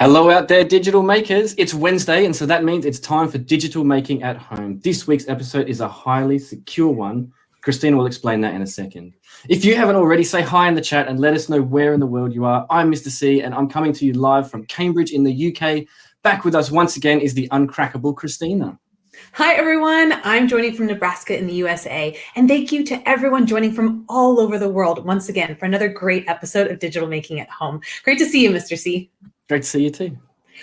Hello out there, digital makers. It's Wednesday, and so that means it's time for digital making at home. This week's episode is a highly secure one. Christina will explain that in a second. If you haven't already, say hi in the chat and let us know where in the world you are. I'm Mr. C, and I'm coming to you live from Cambridge in the UK. Back with us once again is the uncrackable Christina. Hi, everyone. I'm joining from Nebraska in the USA, and thank you to everyone joining from all over the world once again for another great episode of Digital Making at Home. Great to see you, Mr. C. Great to see you too.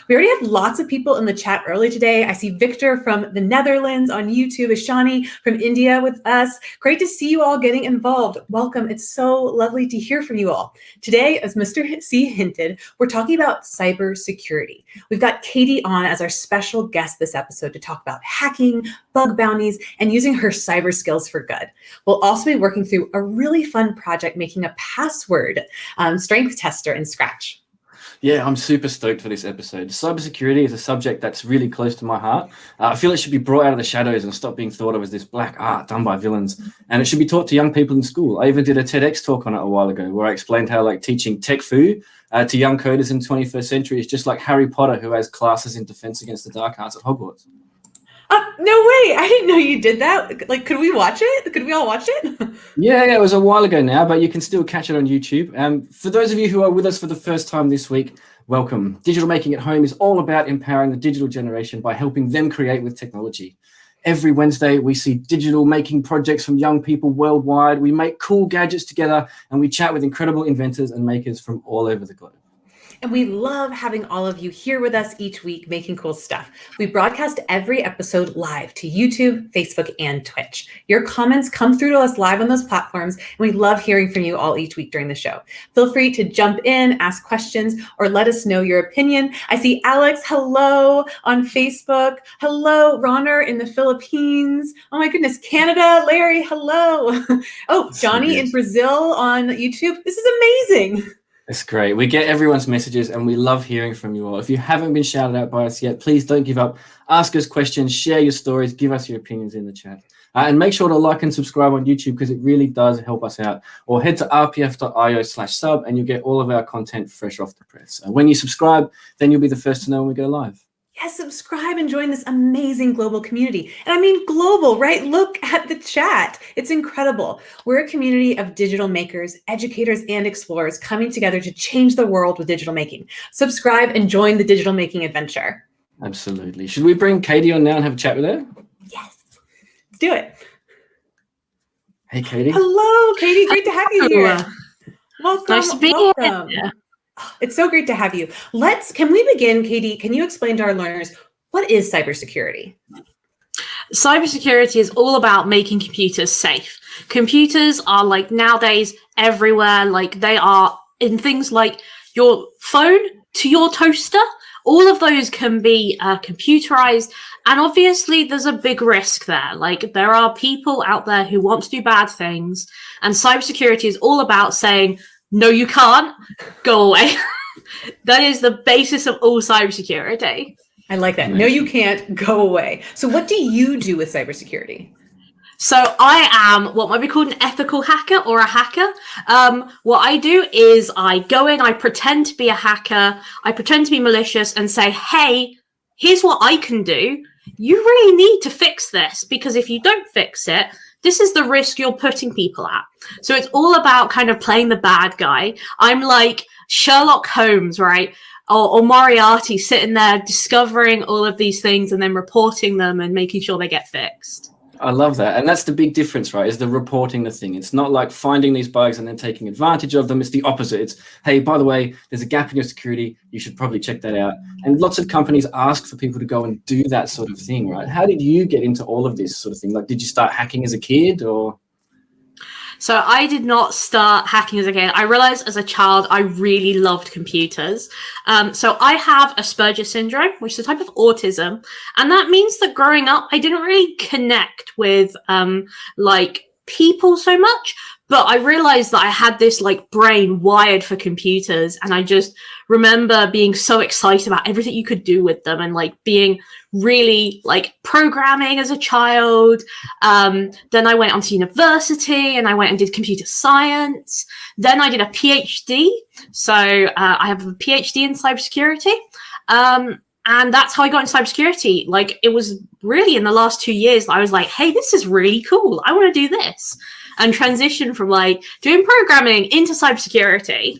We already have lots of people in the chat early today. I see Victor from the Netherlands on YouTube, Ishani from India with us. Great to see you all getting involved. Welcome. It's so lovely to hear from you all. Today, as Mr. C hinted, we're talking about cybersecurity. We've got Katie on as our special guest this episode to talk about hacking, bug bounties, and using her cyber skills for good. We'll also be working through a really fun project making a password strength tester in Scratch. Yeah, I'm super stoked for this episode. Cybersecurity is a subject that's really close to my heart. I feel it should be brought out of the shadows and stop being thought of as this black art done by villains. And it should be taught to young people in school. I even did a TEDx talk on it a while ago where I explained how teaching tech fu to young coders in the 21st century is just like Harry Potter, who has classes in Defense Against the Dark Arts at Hogwarts. No way. I didn't know you did that. Could we watch it? Could we all watch it? Yeah, it was a while ago now, but you can still catch it on YouTube. For those of you who are with us for the first time this week, welcome. Digital Making at Home is all about empowering the digital generation by helping them create with technology. Every Wednesday, we see digital making projects from young people worldwide. We make cool gadgets together, and we chat with incredible inventors and makers from all over the globe. And we love having all of you here with us each week making cool stuff. We broadcast every episode live to YouTube, Facebook, and Twitch. Your comments come through to us live on those platforms, and we love hearing from you all each week during the show. Feel free to jump in, ask questions, or let us know your opinion. I see Alex, hello, on Facebook. Hello, Ronner in the Philippines. Oh my goodness, Canada. Larry, hello. Oh, Johnny in Brazil on YouTube. This is amazing. It's great. We get everyone's messages and we love hearing from you all. If you haven't been shouted out by us yet, please don't give up. Ask us questions, share your stories, give us your opinions in the chat. And make sure to like and subscribe on YouTube because it really does help us out. Or head to rpf.io/sub and you'll get all of our content fresh off the press. And when you subscribe, then you'll be the first to know when we go live. Yes, subscribe and join this amazing global community. And I mean global, right? Look at the chat. It's incredible. We're a community of digital makers, educators, and explorers coming together to change the world with digital making. Subscribe and join the digital making adventure. Absolutely. Should we bring Katie on now and have a chat with her? Yes. Let's do it. Hey, Katie. Hello, Katie. Great to have you here. Welcome. Nice to be here. It's so great to have you. Can we begin, Katie? Can you explain to our learners, what is cybersecurity? Cybersecurity is all about making computers safe. Computers are nowadays everywhere. They are in things like your phone to your toaster. All of those can be computerized. And obviously there's a big risk there. There are people out there who want to do bad things. And cybersecurity is all about saying, no, you can't. Go away. That is the basis of all cybersecurity. I like that. No, you can't. Go away. So what do you do with cybersecurity? So I am what might be called an ethical hacker or a hacker. What I do is I go in, I pretend to be a hacker, I pretend to be malicious and say, hey, here's what I can do. You really need to fix this because if you don't fix it, this is the risk you're putting people at. So it's all about kind of playing the bad guy. I'm like Sherlock Holmes, right? Or Moriarty sitting there discovering all of these things and then reporting them and making sure they get fixed. I love that. And that's the big difference, right? Is the reporting the thing. It's not like finding these bugs and then taking advantage of them. It's the opposite. It's, hey, by the way, there's a gap in your security. You should probably check that out. And lots of companies ask for people to go and do that sort of thing, right? How did you get into all of this sort of thing? Did you start hacking as a kid or? So I did not start hacking as a kid. I realized as a child, I really loved computers. So I have Asperger's syndrome, which is a type of autism. And that means that growing up, I didn't really connect with people so much. But I realized that I had this brain wired for computers. And I just remember being so excited about everything you could do with them and being really programming as a child. Then I went on to university and I went and did computer science. Then I did a PhD. So I have a PhD in cybersecurity. And that's how I got into cybersecurity. Like, it was really in the last 2 years that I was like, hey, this is really cool. I want to do this. And transition from like doing programming into cybersecurity.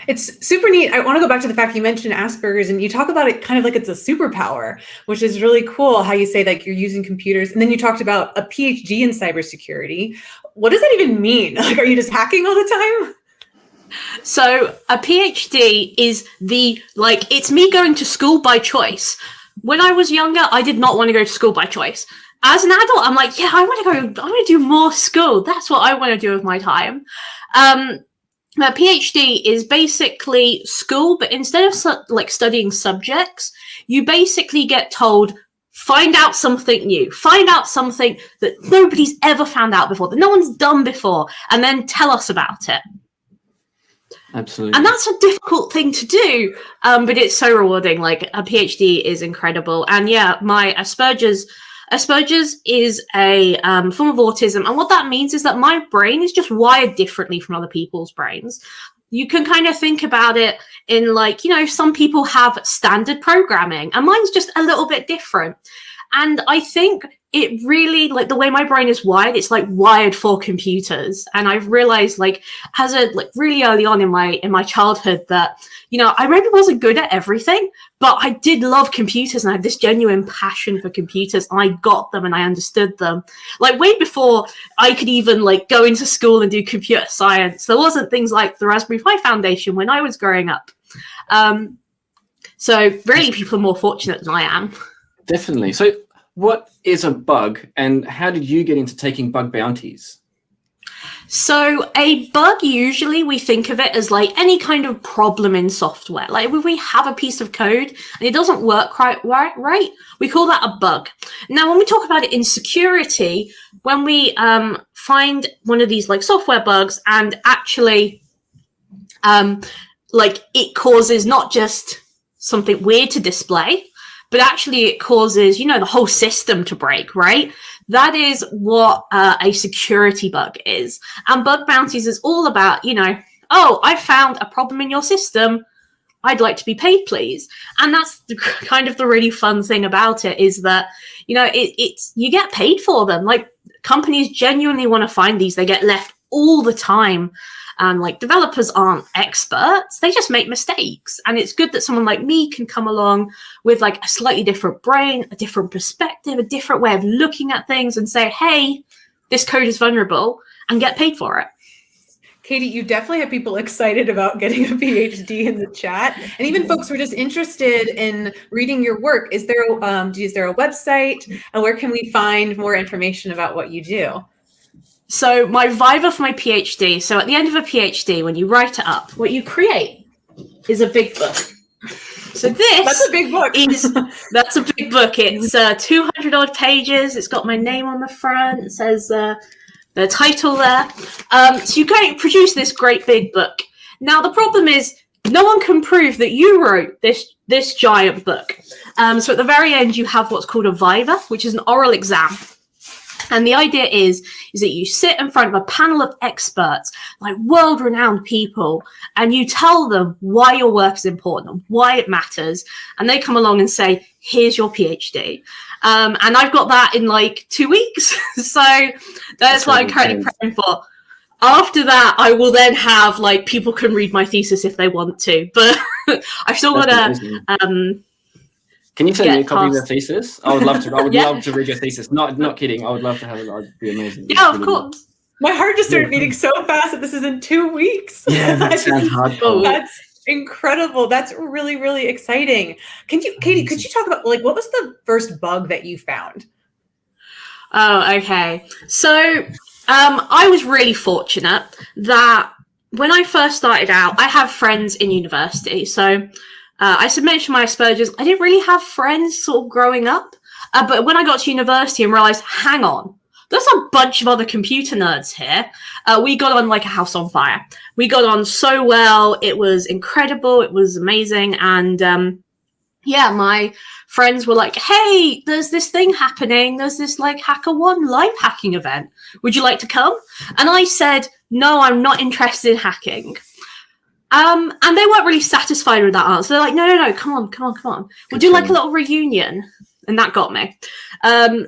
It's super neat. I want to go back to the fact you mentioned Asperger's, and you talk about it kind of like it's a superpower, which is really cool how you say like you're using computers. And then you talked about a PhD in cybersecurity. What does that even mean? Like, are you just hacking all the time? So a PhD is it's me going to school by choice. When I was younger, I did not want to go to school by choice. As an adult, I'm like, yeah, I want to do more school. That's what I want to do with my time. A PhD is basically school, but instead of studying subjects, you basically get told, find out something new, find out something that nobody's ever found out before, that no one's done before, and then tell us about it. Absolutely. And that's a difficult thing to do, but it's so rewarding. Like, a PhD is incredible. And yeah, my Asperger's is a form of autism. And what that means is that my brain is just wired differently from other people's brains. You can kind of think about it in some people have standard programming and mine's just a little bit different. And I think it really, the way my brain is wired, it's wired for computers. And I've realized really early on in my childhood that, I maybe wasn't good at everything, but I did love computers and I had this genuine passion for computers, and I got them and I understood them. Way before I could even go into school and do computer science. There wasn't things like the Raspberry Pi Foundation when I was growing up. So really people are more fortunate than I am. Definitely. So what is a bug, and how did you get into taking bug bounties? So a bug, usually we think of it as any kind of problem in software. If we have a piece of code and it doesn't work quite right, we call that a bug. Now, when we talk about it in security, when we find one of these software bugs and actually it causes not just something weird to display, but actually it causes, the whole system to break, right? That is what a security bug is. And bug bounties is all about, oh, I found a problem in your system. I'd like to be paid, please. And that's kind of the really fun thing about it, is that, it's you get paid for them. Companies genuinely want to find these. They get left all the time. Developers aren't experts, they just make mistakes. And it's good that someone like me can come along with a slightly different brain, a different perspective, a different way of looking at things, and say, hey, this code is vulnerable, and get paid for it. Katie, you definitely have people excited about getting a PhD in the chat, and even folks who are just interested in reading your work. Is there a website, and where can we find more information about what you do? So my viva for my PhD, so at the end of a PhD, when you write it up, what you create is a big book. So that's a big book. That's a big book. It's 200 odd pages. It's got my name on the front. It says the title there. So you produce this great big book. Now the problem is no one can prove that you wrote this giant book. So at the very end, you have what's called a viva, which is an oral exam. And the idea is that you sit in front of a panel of experts, world-renowned people, and you tell them why your work is important, why it matters, and they come along and say, here's your PhD. And I've got that in 2 weeks. So that's what I'm currently prepping for. After that, I will then have people can read my thesis if they want to, but I've still got to Can you send me a copy of your thesis? I would love to. I would love to read your thesis. Not kidding. I would love to have it. That'd be amazing. Yeah, of course. My heart just started beating so fast that this is in 2 weeks. Yeah, that sounds hardcore. That's incredible. That's really, really exciting. Katie, could you talk about what was the first bug that you found? Oh, okay. So I was really fortunate that when I first started out, I have friends in university. So I mentioned my Asperger's. I didn't really have friends sort of growing up. But when I got to university and realized, hang on, there's a bunch of other computer nerds here. We got on like a house on fire. We got on so well. It was incredible. It was amazing. And my friends were like, hey, there's this thing happening. There's this HackerOne live hacking event. Would you like to come? And I said, no, I'm not interested in hacking. And they weren't really satisfied with that answer. They're like, no, come on. We'll do like a little reunion. And that got me.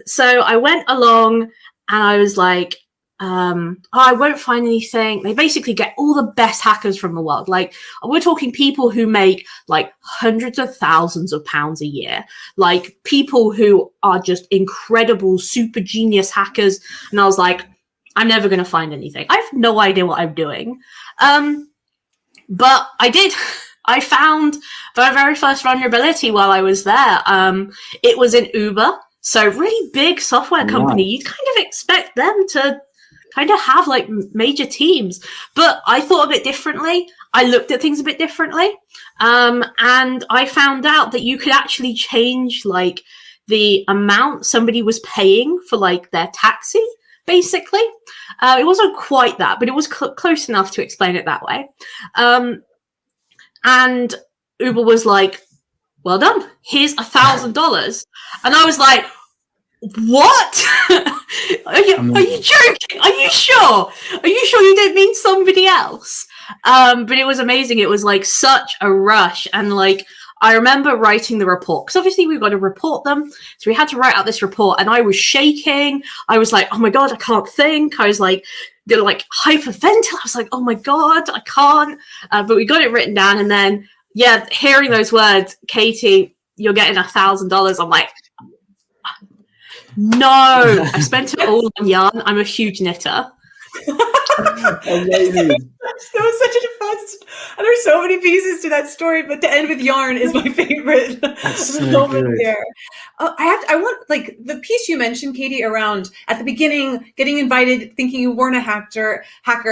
So I went along and I was like, I won't find anything. They basically get all the best hackers from the world. Like, we're talking people who make like hundreds of thousands of pounds a year, like people who are just incredible, super genius hackers. And I was like, I'm never going to find anything. I have no idea what I'm doing. But I did. I found the very first vulnerability while I was there. It was in Uber. So really big software company. You'd kind of expect them to kind of have like major teams. But I thought a bit differently. I looked at things a bit differently. And I found out that you could actually change like the amount somebody was paying for like their taxi, basically. It wasn't quite that, but it was close enough to explain it that way. And Uber was like, well done, here's $1,000. And I was like, what? Are you joking? Are you sure? Are you sure you didn't mean somebody else? But it was amazing. It was like such a rush. And like, I remember writing the report because obviously we've got to report them. So we had to write out this report and I was shaking. I was like, oh my God, I can't think. I was like, they're like hyperventilate. I was like, oh my God, I can't. But we got it written down. And then, yeah, hearing those words, Katie, you're getting $1,000. I'm like, no, I spent it all on yarn. I'm a huge knitter. Amazing. That was such a fun. There's so many pieces to that story, but to end with yarn is my favorite moment there. I want like the piece you mentioned, Katie, around at the beginning, getting invited, thinking you weren't a hacker,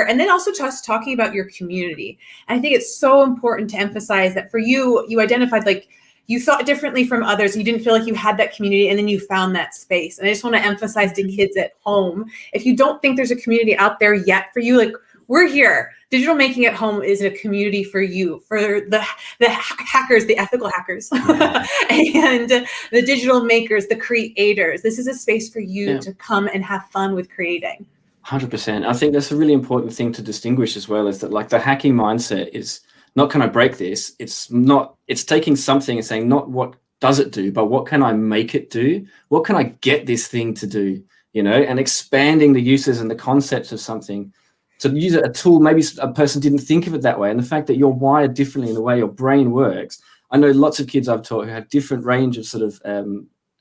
and then also just talking about your community. And I think it's so important to emphasize that for you, you identified like you thought differently from others. You didn't feel like you had that community, and then you found that space. And I just want to emphasize to kids at home, if you don't think there's a community out there yet for you, like we're here. Digital Making at Home is a community for you, for the hackers, the ethical hackers, and the digital makers, the creators. This is a space for you to come and have fun with creating. 100%. I think that's a really important thing to distinguish as well, is that like the hacking mindset is not, can I break this? It's taking something and saying, not what does it do, but what can I make it do? What can I get this thing to do? You know, and expanding the uses and the concepts of something. To use a tool, maybe a person didn't think of it that way. And the fact that you're wired differently in the way your brain works. I know lots of kids I've taught who have different range of sort of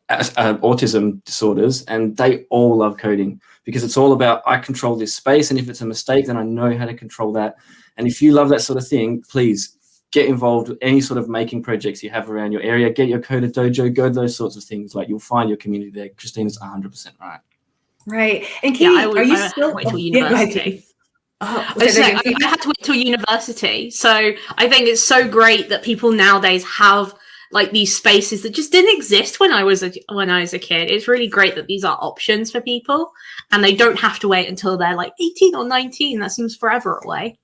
autism disorders, and they all love coding because it's all about, I control this space. And if it's a mistake, then I know how to control that. And if you love that sort of thing, please get involved with any sort of making projects you have around your area. Get your Coder Dojo, go to those sorts of things. Like, you'll find your community there. Christina's 100% right. Right. And Katie, are you still wait till university? I had to wait till university. So I think it's so great that people nowadays have like these spaces that just didn't exist when I was a kid. It's really great that these are options for people, and they don't have to wait until they're like 18 or 19. That seems forever away.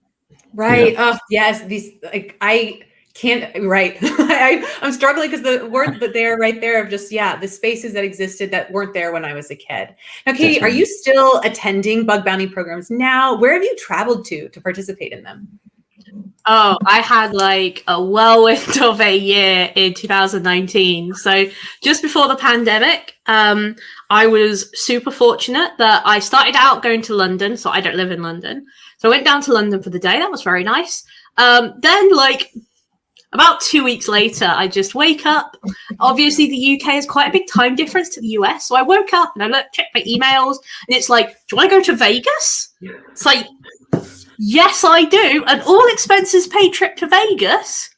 Right. Yeah. Yes. These, like, I can't, right. I'm struggling because the words that they're right there of just, the spaces that existed that weren't there when I was a kid. Now, Katie, Definitely. Are you still attending bug bounty programs now? Where have you traveled to participate in them? Oh, I had like a whirlwind of a year in 2019. So just before the pandemic, I was super fortunate that I started out going to London. So I don't live in London. So I went down to London for the day. That was very nice. Then like about 2 weeks later, I just wake up. Obviously, the UK has quite a big time difference to the US. So I woke up and I checked my emails, and it's like, do I go to Vegas? It's like, yes, I do. An all-expenses paid trip to Vegas.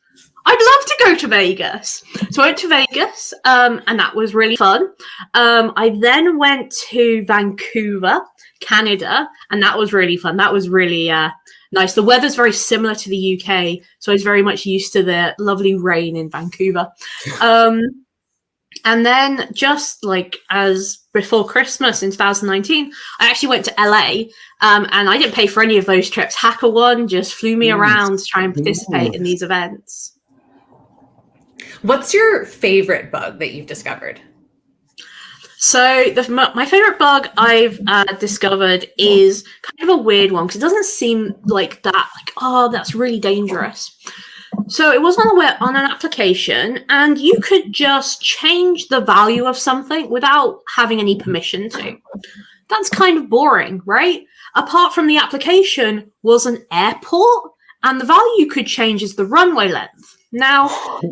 I'd love to go to Vegas. So I went to Vegas, and that was really fun. I then went to Vancouver, Canada, and that was really fun. That was really nice. The weather's very similar to the UK, so I was very much used to the lovely rain in Vancouver. And then just like as before Christmas in 2019, I actually went to LA, and I didn't pay for any of those trips. HackerOne just flew me around to try and participate in these events. What's your favorite bug that you've discovered? So my favorite bug I've discovered is kind of a weird one because it doesn't seem like that. Like, oh, that's really dangerous. So it was on an application, and you could just change the value of something without having any permission to. That's kind of boring, right? Apart from the application was an airport, and the value you could change is the runway length. Now,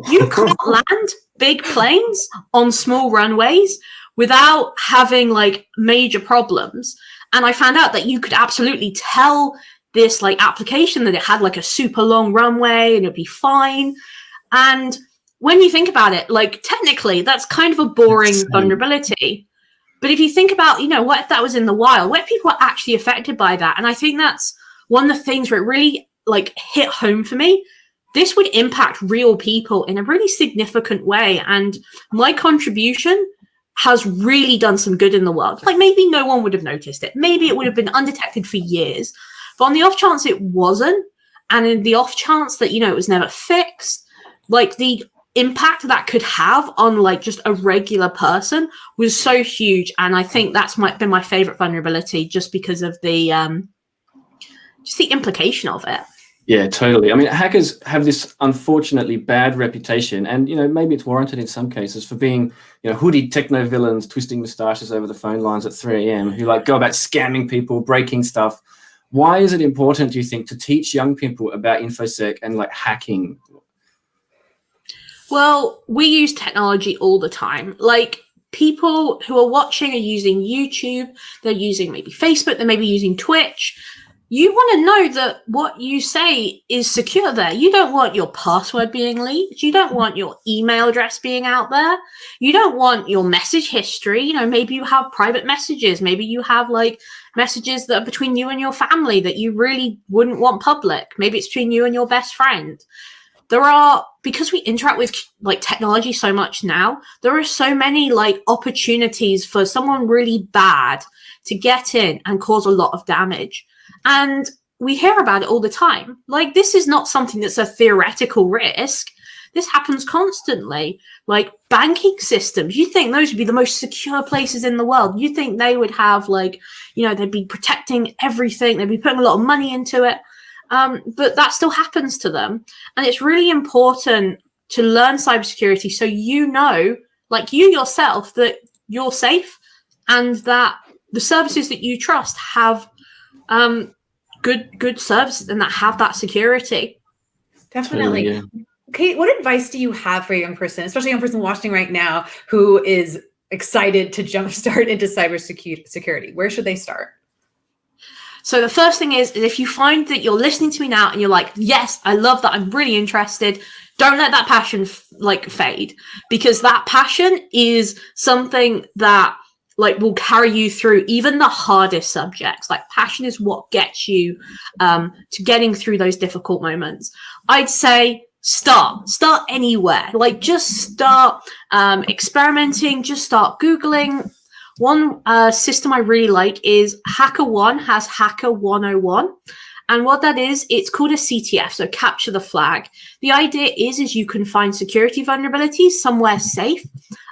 you can't land big planes on small runways without having like major problems. And I found out that you could absolutely tell this like application that it had like a super long runway and it'd be fine. And when you think about it, like technically that's kind of a boring vulnerability. But if you think about, what if that was in the wild? What if people are actually affected by that? And I think that's one of the things where it really like hit home for me. This would impact real people in a really significant way. And my contribution has really done some good in the world. Like maybe no one would have noticed it. Maybe it would have been undetected for years. But on the off chance it wasn't, and in the off chance that, it was never fixed, like the impact that could have on like just a regular person was so huge. And I think that's been my favorite vulnerability just because of the implication of it. Yeah, totally. I mean, hackers have this unfortunately bad reputation, and maybe it's warranted in some cases, for being hooded techno villains twisting moustaches over the phone lines at 3 a.m. who like go about scamming people, breaking stuff. Why is it important, do you think, to teach young people about InfoSec and like hacking? Well, we use technology all the time. Like people who are watching are using YouTube, they're using maybe Facebook, they may be using Twitch. You want to know that what you say is secure there. You don't want your password being leaked. You don't want your email address being out there. You don't want your message history. Maybe you have private messages. Maybe you have like messages that are between you and your family that you really wouldn't want public. Maybe it's between you and your best friend. Because we interact with like technology so much now, there are so many like opportunities for someone really bad to get in and cause a lot of damage. And we hear about it all the time. Like, this is not something that's a theoretical risk. This happens constantly. Like banking systems, you think those would be the most secure places in the world. You think they would have like, they'd be protecting everything. They'd be putting a lot of money into it. But that still happens to them. And it's really important to learn cybersecurity so like you yourself, that you're safe and that the services that you trust have good services and that have that security. Definitely. Yeah. Kate, what advice do you have for a young person, especially a young person watching right now who is excited to jumpstart into cybersecurity? Where should they start? So the first thing is if you find that you're listening to me now and you're like, yes, I love that, I'm really interested, don't let that passion fade, because that passion is something that like will carry you through even the hardest subjects. Like passion is what gets you to getting through those difficult moments. I'd say start anywhere. Like just start experimenting, just start Googling. One system I really like is HackerOne has Hacker 101. And what that is, it's called a CTF, so capture the flag. The idea is you can find security vulnerabilities somewhere safe.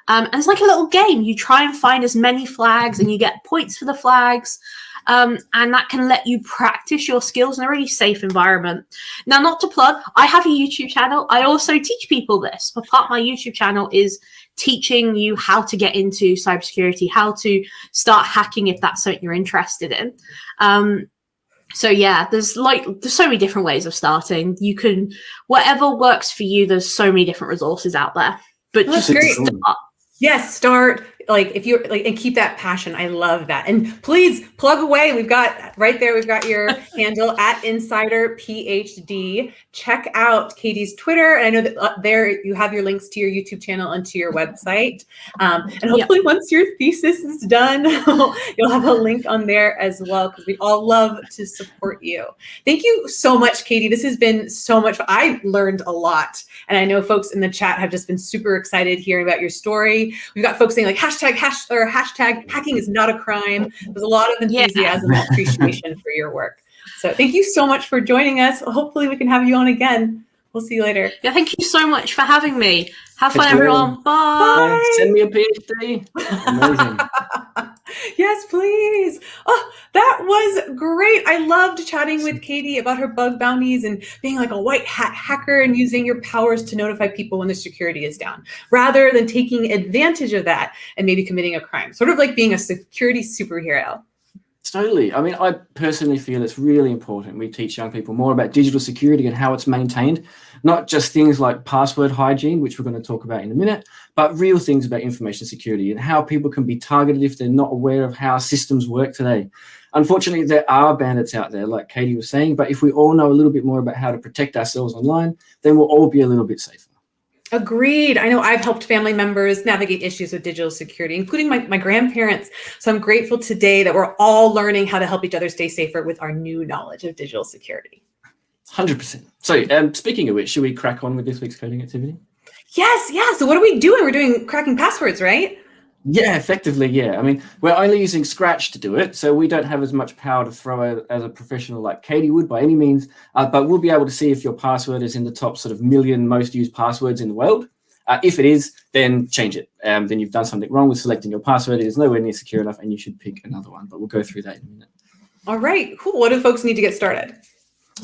And it's like a little game. You try and find as many flags and you get points for the flags. And that can let you practice your skills in a really safe environment. Now, not to plug, I have a YouTube channel. I also teach people this. But part of my YouTube channel is teaching you how to get into cybersecurity, how to start hacking if that's something you're interested in. So yeah, there's so many different ways of starting. You can, whatever works for you, there's so many different resources out there. But just start. Yes, start. Like if you're like, and keep that passion. I love that. And please plug away. We've got your handle at Insider PhD. Check out Katie's Twitter. And I know that there you have your links to your YouTube channel and to your website. And hopefully once your thesis is done, you'll have a link on there as well, because we all love to support you. Thank you so much, Katie. This has been so much fun. I learned a lot. And I know folks in the chat have just been super excited hearing about your story. We've got folks saying like hashtag hacking is not a crime. There's a lot of enthusiasm and appreciation for your work. So thank you so much for joining us. Hopefully we can have you on again. We'll see you later. Yeah, thank you so much for having me. Have fun, Catch you later. everyone. Bye. Send me a PhD. Amazing. Yes, please. Oh, that was great. I loved chatting with Katie about her bug bounties and being like a white hat hacker and using your powers to notify people when the security is down, rather than taking advantage of that and maybe committing a crime, sort of like being a security superhero. Totally. I mean, I personally feel it's really important we teach young people more about digital security and how it's maintained, not just things like password hygiene, which we're going to talk about in a minute, but real things about information security and how people can be targeted if they're not aware of how systems work today. Unfortunately, there are bandits out there, like Katie was saying, but if we all know a little bit more about how to protect ourselves online, then we'll all be a little bit safer. Agreed. I know I've helped family members navigate issues with digital security, including my grandparents. So I'm grateful today that we're all learning how to help each other stay safer with our new knowledge of digital security. 100%. So speaking of which, should we crack on with this week's coding activity? Yes. Yeah. So what are we doing? We're doing cracking passwords, right? Yeah, effectively, yeah. I mean, we're only using Scratch to do it, so we don't have as much power to throw as a professional like Katie would by any means, but we'll be able to see if your password is in the top sort of million most used passwords in the world. If it is, then change it. Then you've done something wrong with selecting your password. It is nowhere near secure enough, and you should pick another one, but we'll go through that in a minute. All right, cool. What do folks need to get started?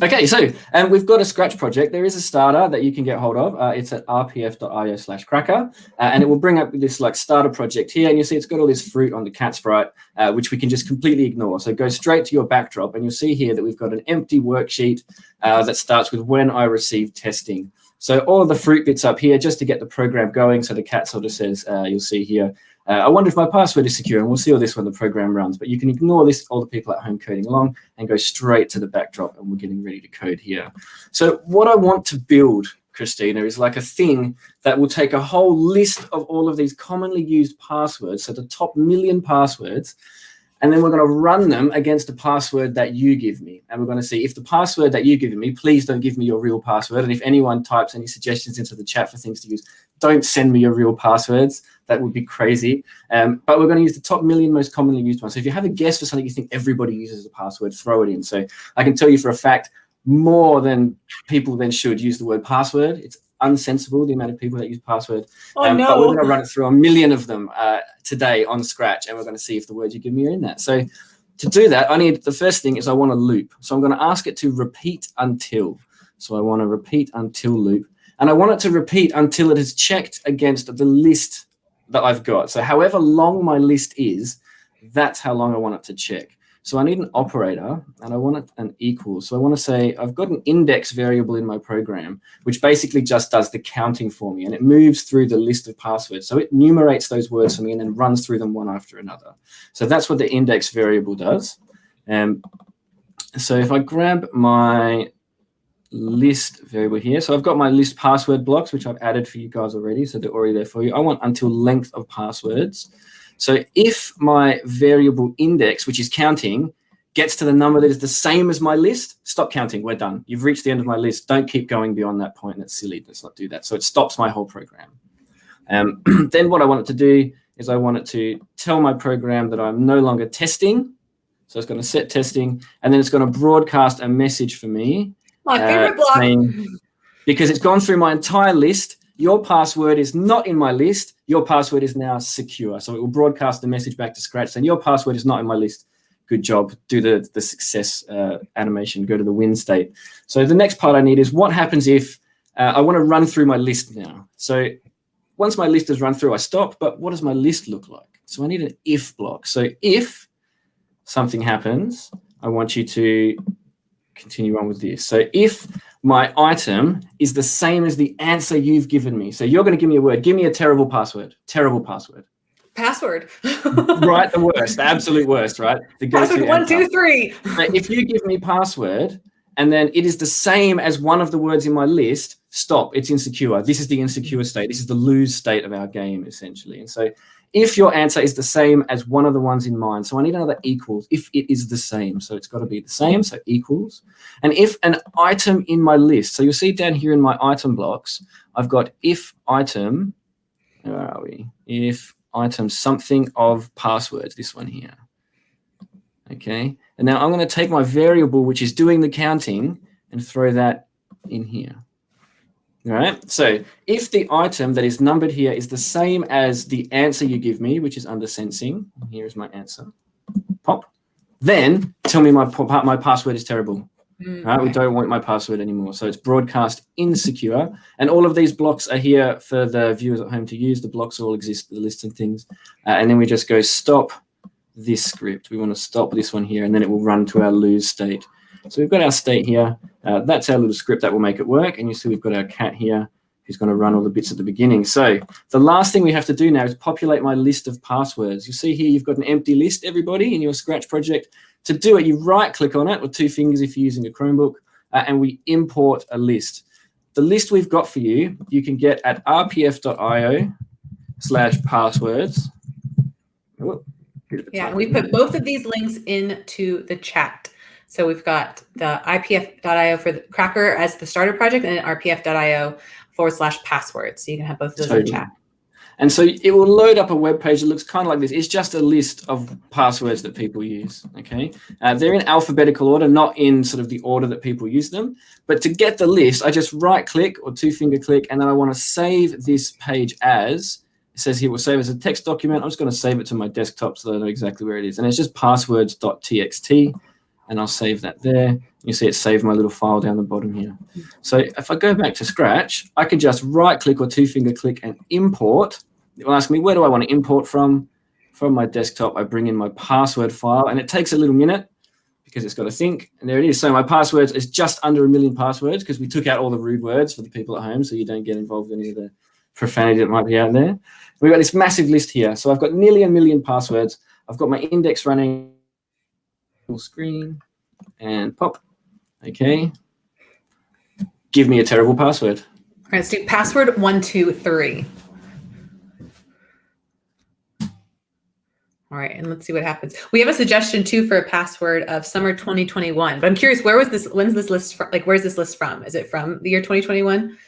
Okay, so we've got a Scratch project. There is a starter that you can get hold of. It's at rpf.io/cracker, and it will bring up this like starter project here, and you'll see it's got all this fruit on the cat sprite, which we can just completely ignore. So go straight to your backdrop, and you'll see here that we've got an empty worksheet that starts with when I received testing. So all of the fruit bits up here just to get the program going. So the cat sort of says, you'll see here, I wonder if my password is secure, and we'll see all this when the program runs. But you can ignore this, all the people at home coding along, and go straight to the backdrop, and we're getting ready to code here. So what I want to build, Christina, is like a thing that will take a whole list of all of these commonly used passwords, so the top million passwords, and then we're going to run them against a password that you give me. And we're going to see if the password that you've given me, please don't give me your real password. And if anyone types any suggestions into the chat for things to use, don't send me your real passwords. That would be crazy. But we're going to use the top million most commonly used ones. So if you have a guess for something you think everybody uses as a password, throw it in. So I can tell you for a fact, more than people then should use the word password. It's unsensible, the amount of people that use password. No. But we're going to run it through a million of them today on Scratch, and we're going to see if the words you give me are in that. So to do that, the first thing is I want a loop. So I'm going to ask it to repeat until. So I want to repeat until loop. And I want it to repeat until it has checked against the list that I've got. So however long my list is, that's how long I want it to check. So I need an operator, and I want it an equal. So I want to say I've got an index variable in my program, which basically just does the counting for me, and it moves through the list of passwords. So it enumerates those words for me and then runs through them one after another. So that's what the index variable does. So if I grab my list variable here, so I've got my list password blocks, which I've added for you guys already, so they're already there for you. I want until length of passwords. So if my variable index, which is counting, gets to the number that is the same as my list, stop counting, we're done. You've reached the end of my list. Don't keep going beyond that point. That's silly. Let's not do that. So it stops my whole program. Then what I want it to do is I want it to tell my program that I'm no longer testing. So it's going to set testing, and then it's going to broadcast a message for me. My favorite block. Saying, because it's gone through my entire list, your password is not in my list. Your password is now secure. So it will broadcast the message back to Scratch saying your password is not in my list. Good job. Do the success animation. Go to the win state. So the next part I need is what happens if I want to run through my list now. So once my list is run through, I stop. But what does my list look like? So I need an if block. So if something happens, I want you to continue on with this. So if my item is the same as the answer you've given me. So you're going to give me a word. Give me a terrible password. Terrible password. Password. Right, the worst, the absolute worst, right? The password 1, 2, 3. But if you give me password and then it is the same as one of the words in my list, stop. It's insecure. This is the insecure state. This is the lose state of our game, essentially. And so if your answer is the same as one of the ones in mine, so I need another equals if it is the same. So it's got to be the same, so equals. And if an item in my list, so you'll see down here in my item blocks, I've got if item, where are we? If item something of passwords, this one here. Okay, and now I'm going to take my variable, which is doing the counting, and throw that in here. All right. So if the item that is numbered here is the same as the answer you give me, which is under sensing, here is my answer, pop, then tell me my password is terrible. Right? We don't want my password anymore. So it's broadcast insecure. And all of these blocks are here for the viewers at home to use. The blocks all exist, the lists and things. And then we just go stop this script. We want to stop this one here, and then it will run to our lose state. So we've got our state here. That's our little script that will make it work. And you see we've got our cat here who's going to run all the bits at the beginning. So the last thing we have to do now is populate my list of passwords. You see here you've got an empty list, everybody, in your Scratch project. To do it, you right-click on it with 2 fingers if you're using a Chromebook, and we import a list. The list we've got for you, you can get at rpf.io/passwords. Yeah, we put both of these links into the chat. So we've got the ipf.io for the Cracker as the starter project, and rpf.io/passwords. So you can have both of those in the chat. And so it will load up a web page that looks kind of like this. It's just a list of passwords that people use, okay? They're in alphabetical order, not in sort of the order that people use them. But to get the list, I just right-click or 2-finger click, and then I want to save this page as, it says here, we'll save as a text document. I'm just going to save it to my desktop so that I know exactly where it is. And it's just passwords.txt, and I'll save that there. You see it saved my little file down the bottom here. So if I go back to Scratch, I can just right-click or 2-finger click and import. It will ask me, where do I want to import from? From my desktop, I bring in my password file, and it takes a little minute because it's got to think. And there it is. So my passwords is just under 1 million passwords because we took out all the rude words for the people at home so you don't get involved in any of the profanity that might be out there. We've got this massive list here. So I've got nearly 1 million passwords. I've got my index running full screen and pop. Okay. Give me a terrible password. All right, let's do password 123. All right, and let's see what happens. We have a suggestion too for a password of summer 2021. But I'm curious, when's this list from? Like, where's this list from? Is it from the year 2021?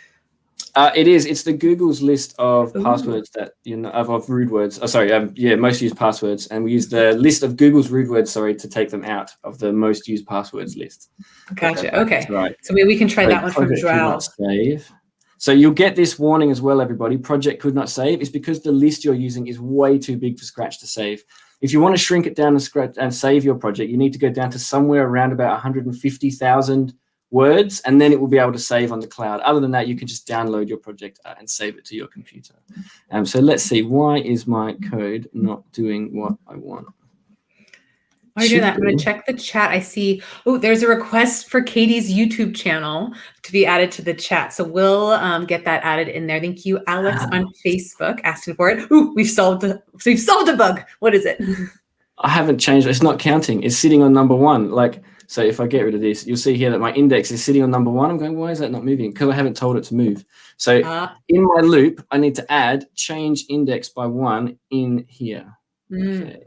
It is. It's the Google's list of passwords that of rude words. Oh, sorry. Most used passwords, and we use the list of Google's rude words. Sorry, to take them out of the most used passwords list. Gotcha. Okay. Right. So maybe we can try that one from Joao. Save. So you'll get this warning as well, everybody. Project could not save. It's because the list you're using is way too big for Scratch to save. If you want to shrink it down to Scratch and save your project, you need to go down to somewhere around about 150,000 words, and then it will be able to save on the cloud. Other than that, you can just download your project and save it to your computer. So let's see, why is my code not doing what I want? While you're doing that, I'm going to check the chat. I see, there's a request for Katie's YouTube channel to be added to the chat. So we'll get that added in there. Thank you, Alex on Facebook, asking for it. We've solved a bug. What is it? I haven't changed. It's not counting. It's sitting on number 1. So if I get rid of this, you'll see here that my index is sitting on number 1. I'm going, why is that not moving? Because I haven't told it to move. So in my loop, I need to add change index by 1 in here. Okay.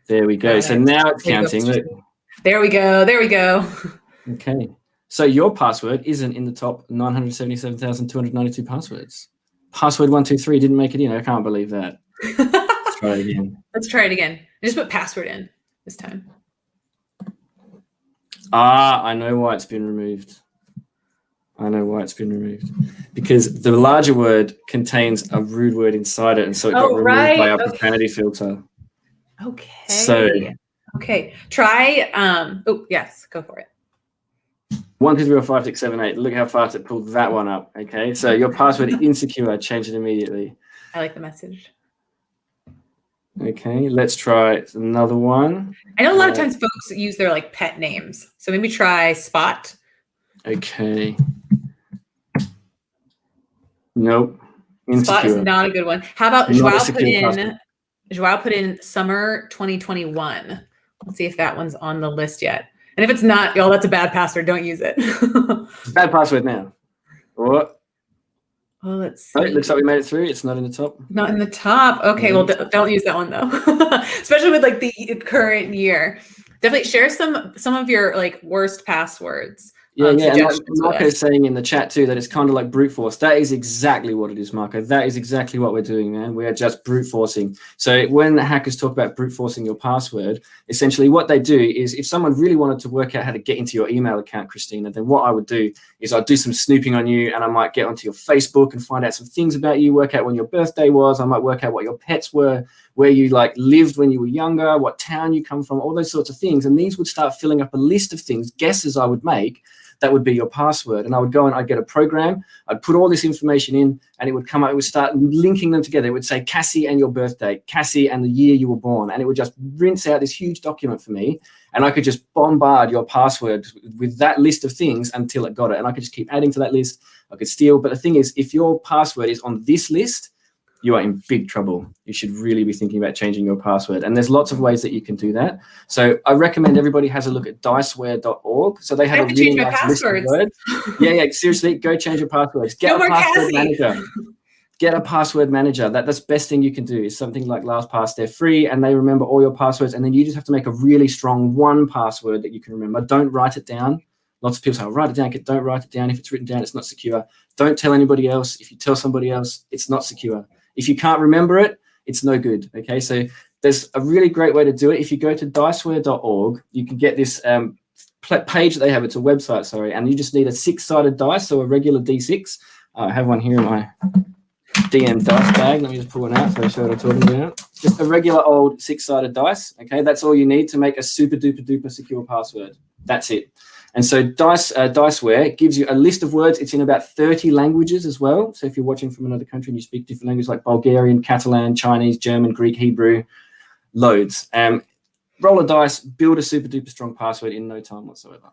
There we go. So now it's counting. Look. There we go. There we go. Okay. So your password isn't in the top 977,292 passwords. Password 123 didn't make it in. I can't believe that. Let's try it again. Let's try it again. I just put password in this time. I know why it's been removed. Because the larger word contains a rude word inside it, and so it got removed by our profanity filter. Okay. So try. Yes, go for it. 1, 2, 3, 4, 5, 6, 7, 8. Look how fast it pulled that one up. Okay, so your password is insecure. Change it immediately. I like the message. Okay, let's try another one. I know a lot of times folks use their pet names, so maybe try Spot. Okay. Nope. Insecure. Spot is not a good one. How about Joao put in summer 2021. Let's see if that one's on the list yet. And if it's not, y'all, that's a bad password. Don't use it. Bad password now. What? Oh, let's see. Oh, it looks like we made it through. It's not in the top. Not in the top. Okay, well, don't use that one though. Especially with the current year. Definitely share some of your worst passwords Yeah, and like suggestions with Marco us. is saying in the chat too that it's kind of like brute force. That is exactly what it is, Marco. That is exactly what we're doing, man. We are just brute forcing. So when the hackers talk about brute forcing your password, essentially what they do is if someone really wanted to work out how to get into your email account, Christina, then what I would do is I'd do some snooping on you, and I might get onto your Facebook and find out some things about you, work out when your birthday was. I might work out what your pets were, where you like lived when you were younger, what town you come from, all those sorts of things. And these would start filling up a list of things, guesses I would make, that would be your password. And I would go and I'd get a program, I'd put all this information in, and it would come out, it would start linking them together. It would say Cassie and your birthday, Cassie and the year you were born. And it would just rinse out this huge document for me. And I could just bombard your password with that list of things until it got it. And I could just keep adding to that list. I could steal. But the thing is, if your password is on this list, you are in big trouble. You should really be thinking about changing your password. And there's lots of ways that you can do that. So I recommend everybody has a look at diceware.org. So they have a really nice list of words. Yeah, seriously, go change your passwords. Get a password manager. Get a password manager. That's the best thing you can do is something like LastPass. They're free and they remember all your passwords. And then you just have to make a really strong one password that you can remember. Don't write it down. Lots of people say, write it down. Don't write it down. If it's written down, it's not secure. Don't tell anybody else. If you tell somebody else, it's not secure. If you can't remember it, it's no good. Okay, so there's a really great way to do it. If you go to diceware.org, you can get this page that they have. It's a website, sorry, and you just need a 6-sided dice, so a regular D6. I have one here in my DM dice bag. Let me just pull one out so I show what I'm talking about. Just a regular old 6-sided dice. Okay, that's all you need to make a super duper duper secure password. That's it. And so Diceware gives you a list of words. It's in about 30 languages as well. So if you're watching from another country and you speak different languages like Bulgarian, Catalan, Chinese, German, Greek, Hebrew, loads. Roll a dice, build a super duper strong password in no time whatsoever.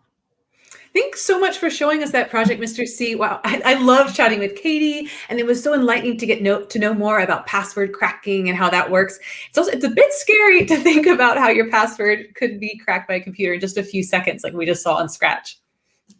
Thanks so much for showing us that project, Mr. C. Wow, I love chatting with Katie, and it was so enlightening to get to know more about password cracking and how that works. It's a bit scary to think about how your password could be cracked by a computer in just a few seconds, like we just saw on Scratch.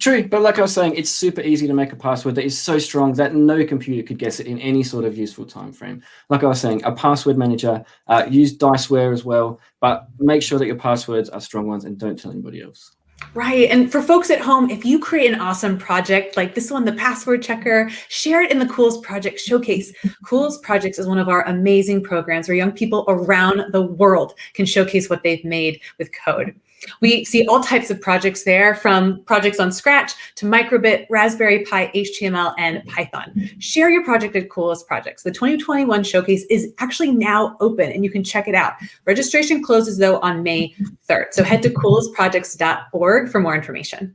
True, but like I was saying, it's super easy to make a password that is so strong that no computer could guess it in any sort of useful time frame. Like I was saying, a password manager, use Diceware as well, but make sure that your passwords are strong ones and don't tell anybody else. Right. And for folks at home, if you create an awesome project like this one, the password checker, share it in the Cools Project Showcase. Cools Projects is one of our amazing programs where young people around the world can showcase what they've made with code. We see all types of projects there, from projects on Scratch to Microbit, Raspberry Pi, HTML, and Python. Share your project at Cools Projects. The 2021 showcase is actually now open and you can check it out. Registration closes though on May 3rd. So head to coolsprojects.org for more information.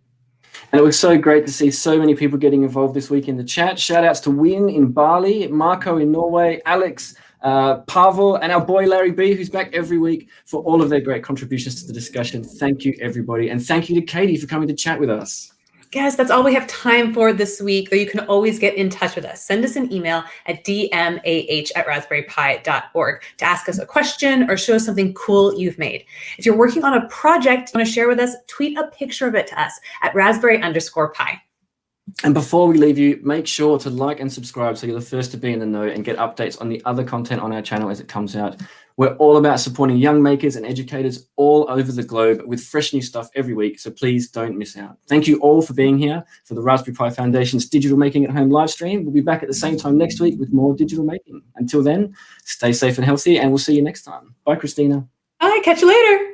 And it was so great to see so many people getting involved this week in the chat. Shout outs to Win in Bali, Marco in Norway, Alex, Pavel, and our boy Larry B, who's back every week, for all of their great contributions to the discussion. Thank you, everybody. And thank you to Katie for coming to chat with us. Yes, that's all we have time for this week, though you can always get in touch with us. Send us an email at dmah@raspberrypi.org to ask us a question or show us something cool you've made. If you're working on a project you want to share with us, tweet a picture of it to us at raspberry_pi. And before we leave you, make sure to like and subscribe so you're the first to be in the know and get updates on the other content on our channel as it comes out. We're all about supporting young makers and educators all over the globe with fresh new stuff every week, so please don't miss out. Thank you all for being here for the Raspberry Pi Foundation's Digital Making at Home live stream. We'll be back at the same time next week with more digital making. Until then, stay safe and healthy, and we'll see you next time. Bye, Christina. Bye, catch you later.